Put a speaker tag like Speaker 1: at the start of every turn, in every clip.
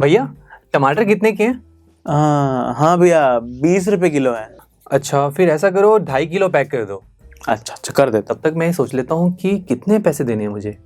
Speaker 1: भैया टमाटर कितने के हैं?
Speaker 2: हाँ भैया 20 रुपए किलो है।
Speaker 1: अच्छा फिर ऐसा करो 2.5 किलो पैक कर दो।
Speaker 2: अच्छा अच्छा कर देता
Speaker 1: तब तक मैं सोच लेता हूँ कि कितने पैसे देने हैं मुझे।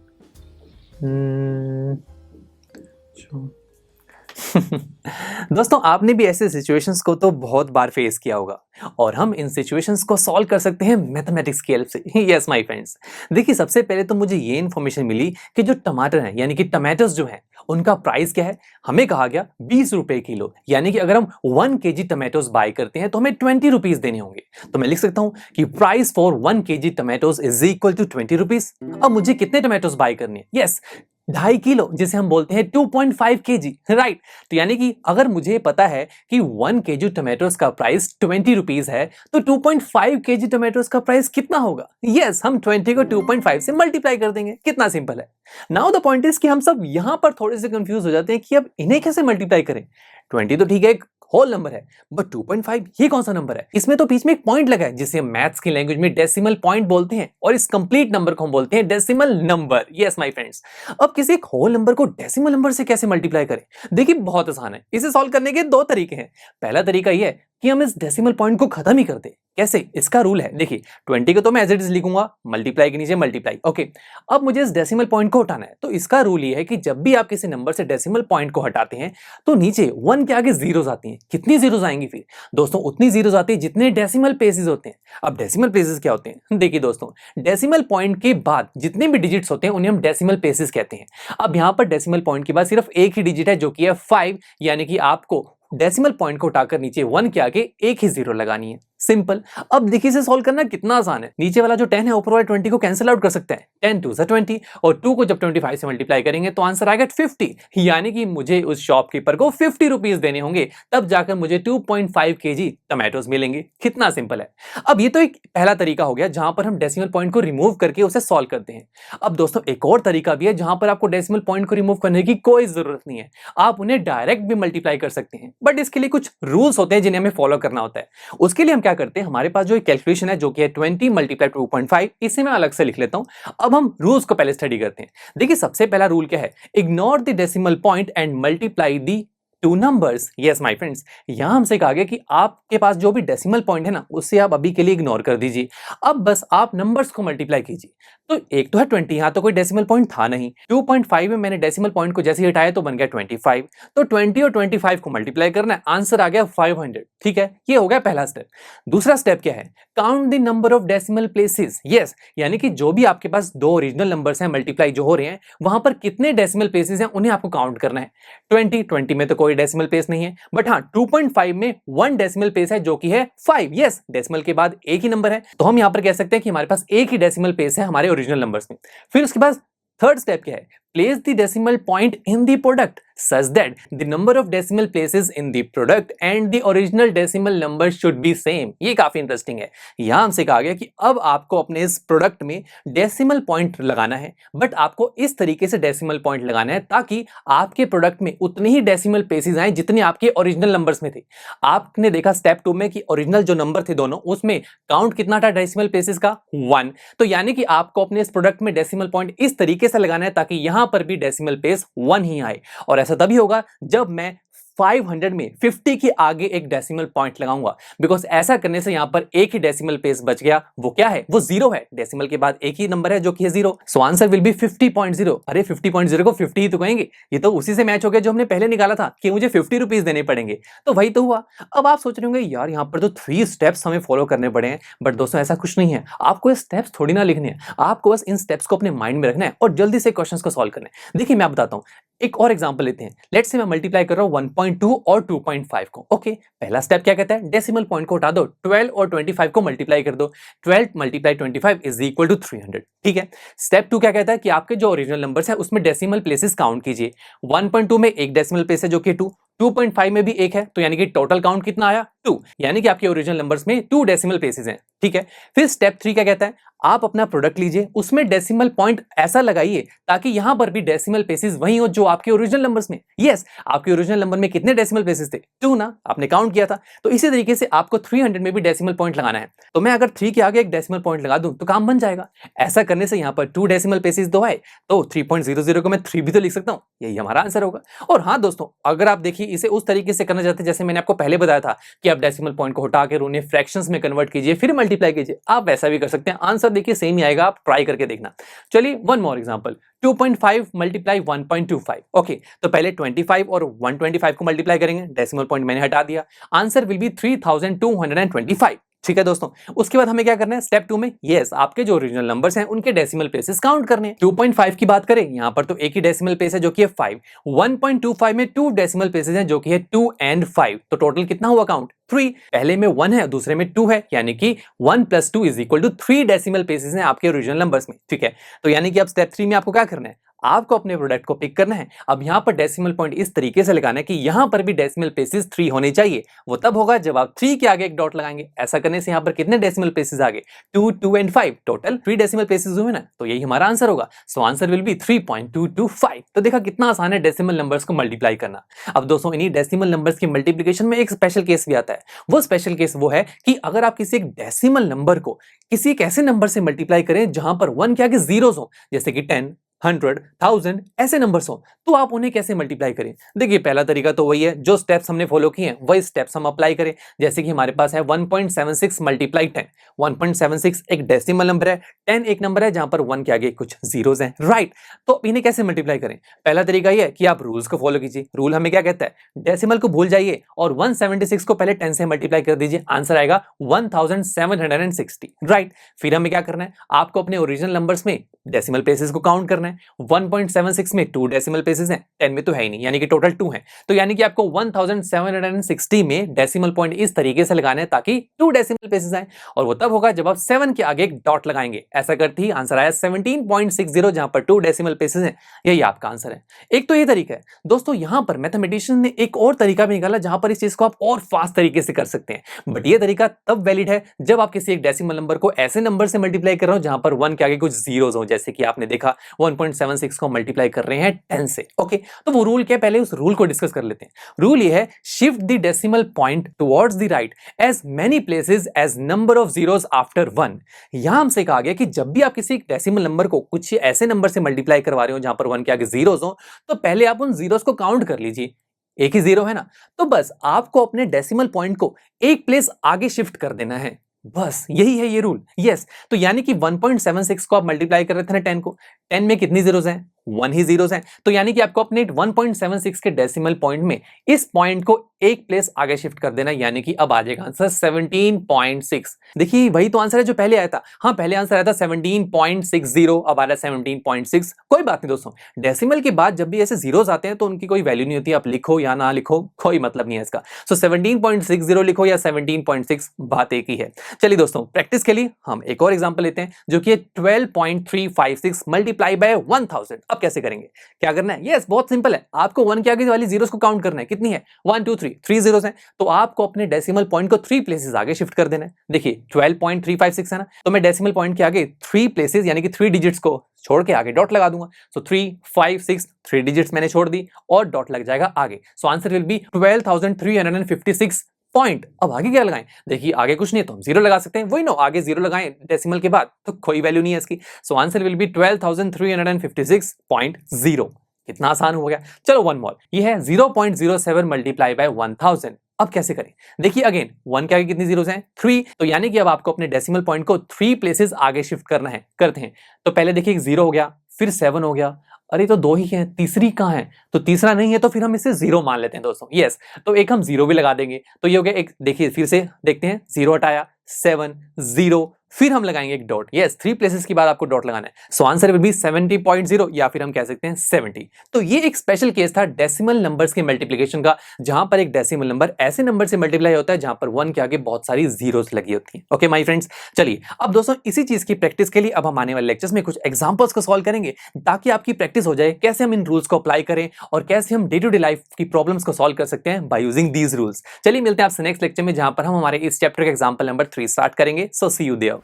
Speaker 1: दोस्तों आपने भी ऐसे सिचुएशंस को तो बहुत बार फेस किया होगा और हम इन सिचुएशंस को सॉल्व कर सकते हैं मैथमेटिक्स की हेल्प से। यस माय फ्रेंड्स, देखिए सबसे पहले तो मुझे ये इन्फॉर्मेशन मिली कि जो टमाटर हैं यानी कि टमाटोस जो हैं उनका प्राइस क्या है। हमें कहा गया 20 रुपए किलो, यानी कि अगर हम 1 kg टमाटोस बाय करते हैं तो हमें 20 रुपीज देने होंगे। तो मैं लिख सकता हूं कि price for 1 kg tomatoes is equal to 20 rupees. अब मुझे कितने टमाटोस बाय करने हैं? यस 2.5 किलो, जिसे हम बोलते हैं 2.5 kg, राइट। तो यानी कि अगर मुझे पता है कि 1 kg टमाटोस का प्राइस 20 रुपीज है तो 2.5 kg टमाटोस का प्राइस कितना होगा? यस हम 20 को 2.5 से मल्टीप्लाई कर देंगे। कितना सिंपल है। नाउ द पॉइंट इज कि हम सब यहां पर थोड़े से कंफ्यूज हो जाते हैं कि अब इन्हें कैसे मल्टीप्लाई करें। 20 तो ठीक है एक होल नंबर है, बट 2.5 ये कौन सा नंबर है? इसमें तो बीच में एक पॉइंट लगा है जिसे हम मैथ्स की लैंग्वेज में डेसिमल पॉइंट बोलते हैं और इस कंप्लीट नंबर को हम बोलते हैं decimal number. Yes my friends, अब किसी एक होल नंबर को डेसिमल नंबर से कैसे मल्टीप्लाई करें? देखिए बहुत आसान है। इसे सॉल्व करने के दो तरीके हैं। पहला तरीका यह है कि हम इस डेसिमल पॉइंट को खत्म ही कर दें। कैसे? इसका रूल है, देखिए 20 को तो मैं एज इट इज लिखूंगा, मल्टीप्लाई के नीचे मल्टीप्लाई। ओके, अब मुझे इस डेसिमल पॉइंट को हटाना है। तो इसका रूल ये है कि जब भी आप किसी नंबर से डेसिमल पॉइंट को हटाते हैं तो नीचे 1 के आगे जीरोस आती हैं। कितनी जीरोस आएंगी फिर? दोस्तों उतनी जीरोस आती है जितने डेसिमल प्लेसेस होते हैं। अब डेसिमल प्लेसेस क्या होते हैं? देखिए दोस्तों, डेसिमल पॉइंट के बाद जितने भी डिजिट्स होते हैं उन्हें हम डेसिमल प्लेसेस कहते हैं। अब यहां पर डेसिमल पॉइंट के बाद सिर्फ एक ही डिजिट है जो कि है 5, यानी कि आपको डेसिमल पॉइंट को उठाकर नीचे 1 के आगे एक ही जीरो लगानी है। सिंपल। अब देखिए इसे सॉल्व करना कितना आसान है। नीचे वाला जो 10 है ऊपर वाले 20 को कैंसिल आउट कर सकते हैं। 10 2 से 20 और 2 को जब 25 से मल्टीप्लाई करेंगे तो आंसर आएगा 50, यानी कि मुझे उस शॉपकीपर को 50 रुपीज देने होंगे, तब जाकर मुझे 2.5 kg टमाटोस मिलेंगे। कितना सिंपल है। अब ये तो एक पहला तरीका हो गया जहां पर हम डेसिमल पॉइंट को रिमूव करके उसे सॉल्व करते हैं। अब दोस्तों एक और तरीका भी है जहां पर आपको डेसिमल पॉइंट को रिमूव करने की कोई जरूरत नहीं है, आप उन्हें डायरेक्ट भी मल्टीप्लाई कर सकते हैं, बट इसके लिए कुछ रूल्स होते हैं जिन्हें हमें फॉलो करना होता है। उसके लिए हम क्या करते हैं, हमारे पास जो कैलकुलेशन है जो कि है 20 मल्टीप्लाई 2.5, इसे मैं अलग से लिख लेता हूं। अब हम रूल्स को पहले स्टडी करते हैं। देखिए सबसे पहला रूल क्या है, ignore the decimal point and multiply the two numbers. Yes my friends, यहां हमसे कहा गया कि आपके पास जो भी डेसिमल पॉइंट है ना उसे आप अभी के लिए इग्नोर कर दीजिए। अब बस आप नंबर्स को मल्टीप्लाई कीजिए। तो एक तो है 20, यहां तो कोई डेसिमल पॉइंट था नहीं। 2.5 में मैंने डेसिमल पॉइंट को जैसे ही हटाया तो बन गया 25। तो 20 और 25 को मल्टीप्लाई करना है, आंसर आ गया 500। ठीक है, ये हो गया पहला स्टेप। दूसरा स्टेप क्या है, count the number of decimal places. Yes, यानी कि जो भी आपके पास दो ओरिजिनल नंबर्स हैं मल्टीप्लाई जो हो रहे हैं वहां पर कितने डेसिमल प्लेसेस हैं उन्हें आपको काउंट करना है। 20 में तो कोई डेसिमल प्लेस नहीं है, बट हाँ 2.5 में 1 डेसिमल प्लेस है जो कि है 5। यस, डेसिमल के बाद एक ही नंबर है तो हम यहां पर कह सकते हैं कि हमारे पास एक ही डेसिमल प्लेस है हमारे ओरिजिनल नंबर्स में। फिर उसके बाद थर्ड स्टेप क्या है, place the decimal point in the product such that the number of decimal places in the product and the original decimal number should be same। ये काफी इंटरेस्टिंग है। यहां हमसे कहा गया कि अब आपको अपने इस प्रोडक्ट में डेसिमल पॉइंट लगाना है, बट आपको इस तरीके से डेसिमल पॉइंट लगाना है ताकि आपके प्रोडक्ट में उतने ही डेसिमल प्लेसेस आए जितने आपके ओरिजिनल नंबर्स में थे। आपने देखा स्टेप 2 में कि ओरिजिनल जो नंबर थे दोनों उसमें काउंट कितना था डेसिमल प्लेसेस का, 1। तो यानी कि आपको अपने इस प्रोडक्ट में डेसिमल पॉइंट इस तरीके से लगाना है ताकि यहां पर भी डेसिमल प्लेस 1 ही आए। और ऐसा तभी होगा जब मैं 500 में 50 के आगे एक डेसिमल पॉइंट लगाऊंगा, बिकॉज ऐसा करने से यहां पर एक ही डेसिमल प्लेस बच गया। वो क्या है? वो 0 है। डेसिमल के बाद एक ही नंबर है जो कि है 0। So answer will be 50.0। अरे 50.0 को 50 ही तो कहेंगे, ये तो उसी से मैच हो गया जो हमने पहले निकाला था कि मुझे 50 रुपीज देने पड़ेंगे। तो वही तो हुआ। अब आप सोच रहे होंगे यार यहां पर तो 3 स्टेप्स हमें फॉलो करने पड़े हैं, बट दोस्तों ऐसा कुछ नहीं है। आपको ये स्टेप्स थोड़ी ना लिखने हैं, आपको बस इन स्टेप्स को अपने माइंड में रखना है और जल्दी से क्वेश्चंस को सॉल्व करना है। देखिए मैं बताता हूं, एक और एग्जांपल लेते हैं। लेट्स से मैं मल्टीप्लाई कर रहा हूं 1.2 और 2.5 को। ओके, पहला स्टेप क्या कहता है, डेसिमल पॉइंट को हटा दो, 12 और 25 को मल्टीप्लाई कर दो। 12 मल्टीप्लाई 25 इज इक्वल टू 300। ठीक है। स्टेप 2 क्या कहता है कि आपके जो ओरिजिनल नंबर्स है उसमें डेसिमल प्लेसेस काउंट कीजिए। 1.2 में एक डेसिमल प्लेस है जो कि 2, 2.5 में भी एक है, तो यानी कि टोटल काउंट कितना आया 2, यानी कि आपके ओरिजिनल नंबर्स में 2 डेसिमल प्लेसेस हैं, ठीक है। फिर स्टेप 3 क्या कहता है, आप अपना प्रोडक्ट लीजिए, उसमें डेसिमल पॉइंट ऐसा लगाइए ताकि यहां पर भी डेसिमल प्लेसेस वही हो जो आपके ओरिजिनल नंबर्स में। यस, आपके ओरिजिनल नंबर में कितने डेसिमल प्लेसेस थे? 2 ना, आपने काउंट किया था। तो इसी तरीके से आपको 300 में भी डेसिमल पॉइंट लगाना है। तो मैं अगर 3 के आगे एक डेसिमल पॉइंट लगा दूं तो काम बन जाएगा। ऐसा करने से यहां पर 2 डेसिमल प्लेसेस दो आए, तो 3.00 को मैं 3 भी तो लिख सकता हूं। यही हमारा आंसर होगा। और हाँ दोस्तों, अगर आप देखिए इसे उस तरीके से करना चाहते हैं जैसे मैंने आपको पहले बताया था कि आप डेसिमल पॉइंट को हटा के उन्हें फ्रैक्शंस में कन्वर्ट कीजिए, फिर मल्टीप्लाई कीजिए, आप वैसा भी कर सकते हैं। आंसर देखिए सेम ही आएगा, आप ट्राई करके देखना। चलिए one more example, 2.5 multiply 1.25। Okay, तो पहले 25 और 125 को मल्टीप्लाई करेंगे, डेसिमल पॉइंट मैंने हटा दिया, आंसर विल बी 3225। ठीक है दोस्तों, उसके बाद हमें क्या करना है स्टेप 2 में, यस आपके जो ओरिजिनल नंबर्स हैं उनके डेसिमल प्लेसेस काउंट करने हैं। 2.5 की बात करें, यहां पर तो एक ही डेसिमल प्लेस है जो कि है 5। 1.25 में 2 डेसिमल प्लेसेस हैं जो कि है 2 एंड 5, तो टोटल कितना हुआ काउंट? 3। पहले में 1 है, दूसरे में 2 है, यानी कि 1 + 2 = 3 डेसिमल प्लेसेस हैं आपके ओरिजिनल नंबर्स में। ठीक है, तो यानी कि अब स्टेप 3 में आपको क्या करना है, आपको अपने प्रोडक्ट को पिक करना है। अब यहां पर डेसिमल पॉइंट इस तरीके से लगाना है कि यहां पर भी डेसिमल प्लेसेस 3 होने चाहिए। वो तब होगा जब आप 3 के आगे एक डॉट लगाएंगे। ऐसा करने से यहां पर कितने डेसिमल प्लेसेस आ गए? 2, 2 एंड 5, टोटल 3 डेसिमल प्लेसेस हुए ना, तो यही हमारा आंसर होगा। So answer will be 3.225। तो देखा कितना आसान है डेसिमल नंबर्स को मल्टीप्लाई करना। अब दोस्तों इन्हीं डेसिमल नंबर्स की मल्टीप्लिकेशन में एक स्पेशल केस भी आता है। वो स्पेशल केस वो है कि अगर आप किसी एक डेसिमल नंबर को किसी एक ऐसे नंबर से मल्टीप्लाई करें जहां पर 1 के आगे जीरोस हो, जैसे कि 10, 100, 1000 ऐसे नंबर्स हो, तो आप उन्हें कैसे मल्टीप्लाई करें? देखिए पहला तरीका तो वही है, जो स्टेप्स हमने फॉलो किए हैं वही स्टेप्स हम अप्लाई करें। जैसे कि हमारे पास है 1.76 मल्टीप्लाई 10। 1.76 एक डेसिमल नंबर है, 10 एक नंबर है जहां पर 1 के आगे कुछ जीरोस हैं, राइट। तो इन्हें कैसे मल्टीप्लाई करें? पहला तरीका यह है कि आप रूल्स को फॉलो कीजिए। रूल हमें क्या कहता है, डेसिमल को भूल जाइए और 176 को पहले 10 से मल्टीप्लाई कर दीजिए, आंसर आएगा 1760, राइट। फिर हमें क्या करना है, आपको अपने ओरिजिनल नंबर्स में डेसिमल प्लेसेस को काउंट करना है। 1.76 में 2 डेसिमल प्लेसेस हैं, 10 में तो है ही नहीं, यानी कि टोटल 2 हैं। तो यानी कि आपको 1760 में डेसिमल पॉइंट इस तरीके से लगाना है ताकि 2 डेसिमल प्लेसेस आए, और वो तब होगा जब आप 7 के आगे एक डॉट लगाएंगे। ऐसा करते ही आंसर आया 17.60, जहां पर 2 डेसिमल प्लेसेस हैं। यही आपका आंसर है। एक तो ये तरीका है दोस्तों, यहां पर मैथमेटिशियन ने एक और तरीका भी निकाला जहां पर इस चीज को आप और फास्ट तरीके से कर सकते हैं। बट ये तरीका तब वैलिड है जब आप किसी एक डेसिमल नंबर को ऐसे नंबर से मल्टीप्लाई कर रहे हो जहां पर 1 के आगे कुछ जीरोस हो, जैसे कि आपने देखा 1.76 को मल्टीप्लाई कर रहे हैं 10 से। ओके, तो वो रूल क्या है, पहले उस रूल को डिस्कस कर लेते हैं। रूल ये है, shift the decimal point towards the right as many places as number of zeros after 1। यहां हमसे कहा गया कि जब भी आप किसी डेसिमल नंबर को कुछ ऐसे नंबर से मल्टीप्लाई करवा रहे हो जहां पर 1 के आगे जीरोस हो, तो पहले आप उन जीरोस को काउंट कर लीजिए। एक ही जीरो है ना, तो बस आपको अपने डेसिमल पॉइंट को एक प्लेस आगे शिफ्ट कर देना है। बस यही है ये रूल। यस, तो यानी कि 1.76 को आप मल्टीप्लाई कर रहे थे ना 10 को, 10 में कितनी जीरोस हैं? 1 ही जीरोस हैं। तो यानी कि आपको अपने 1.76 के डेसिमल पॉइंट में इस पॉइंट को एक प्लेस आगे शिफ्ट कर देना, यानी कि अब आ जाएगा आंसर 17.6। देखिए वही तो आंसर है जो पहले आया था। हाँ, पहले आंसर आया था 17.60, अब आ रहा है 17.6। कोई बात नहीं दोस्तों, डेसिमल के बाद जब भी ऐसे जीरोस आते हैं तो उनकी कोई वैल्यू नहीं होती, आप लिखो या ना लिखो कोई मतलब नहीं है इसका। सो 17.60 लिखो या 17.6, बात एक ही है। चलिए दोस्तों, प्रैक्टिस के लिए हम एक और एग्जांपल लेते हैं जो कि 12.356 मल्टीप्लाई बाय 1000। अब कैसे करेंगे, क्या करना है? यस, बहुत सिंपल है। आपको 1 के आगे वाली जीरोस को काउंट करना है। कितनी है? 1 2 3 जीरोस हैं, तो आपको अपने डेसिमल पॉइंट को 3 प्लेसेस आगे शिफ्ट कर देना है। देखिए 12.356 है ना, तो मैं डेसिमल पॉइंट के आगे 3 प्लेसेस यानी कि 3 डिजिट्स को छोड़ के आगे डॉट लगा दूंगा। सो 3 5 6 3 डिजिट्स मैंने छोड़ दी और डॉट लग जाएगा आगे। So answer will be 12356 point. अब आगे क्या लगाएं? देखिए आगे कुछ नहीं है तो हम जीरो लगा सकते हैं, वही नो, आगे जीरो लगाएं डेसिमल के बाद तो कोई वैल्यू नहीं है इसकी। So answer will be 12356.0। कितना आसान हो गया। चलो वन मोर, ये है 0.07 मल्टीप्लाई बाय 1000। अब कैसे करें? देखिए अगेन 1 के आगे कितनी जीरोस हैं? 3। तो यानी कि अब आपको अपने डेसिमल पॉइंट को 3 प्लेसेस आगे शिफ्ट करना है। करते हैं, तो पहले देखिए 0 हो गया, फिर 7 हो गया, अरे तो 2 ही है, तीसरी कहां है? तो तीसरा नहीं है तो फिर हम इसे 0 मान लेते हैं दोस्तों। यस, तो एक हम 0 भी लगा देंगे, तो ये हो गया एक। देखिए फिर से देखते हैं, 0 हटाया, 7 0, फिर हम लगाएंगे एक डॉट। यस, 3 प्लेसेस के बाद आपको डॉट लगाना है। सो आंसर विल बी 70.0 या फिर हम कह सकते हैं 70। तो ये एक स्पेशल केस था डेसिमल नंबर्स के मल्टीप्लिकेशन का, जहां पर एक डेसिमल नंबर ऐसे नंबर से मल्टीप्लाई होता है जहां पर 1 के आगे बहुत सारी जीरोस लगी होती हैं। ओके माय फ्रेंड्स, चलिए अब दोस्तों इसी चीज की प्रैक्टिस के लिए अब हम आने वाले लेक्चर्स में कुछ एग्जांपल्स को सॉल्व करेंगे, ताकि आपकी प्रैक्टिस हो जाए कैसे हम इन रूल्स को अप्लाई करें और कैसे हम डे टू डे लाइफ की प्रॉब्लम्स को सॉल्व कर सकते हैं बाय यूजिंग दीज रूल्स। चलिए मिलते हैं आपसे नेक्स्ट लेक्चर में, जहां पर हम हमारे इस चैप्टर के एग्जांपल नंबर 3 स्टार्ट करेंगे। So see you there.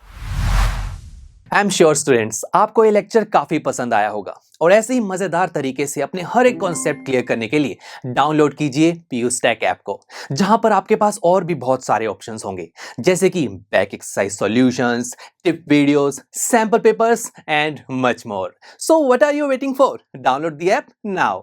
Speaker 1: I am sure students, आपको ये लेक्चर काफी पसंद आया होगा और ऐसे ही मजेदार तरीके से अपने हर एक कॉन्सेप्ट क्लियर करने के लिए डाउनलोड कीजिए पीयू स्टैक ऐप को, जहां पर आपके पास और भी बहुत सारे ऑप्शंस होंगे, जैसे कि back exercise solutions, tip videos, sample papers and much more. So what are you waiting for? Download the app now.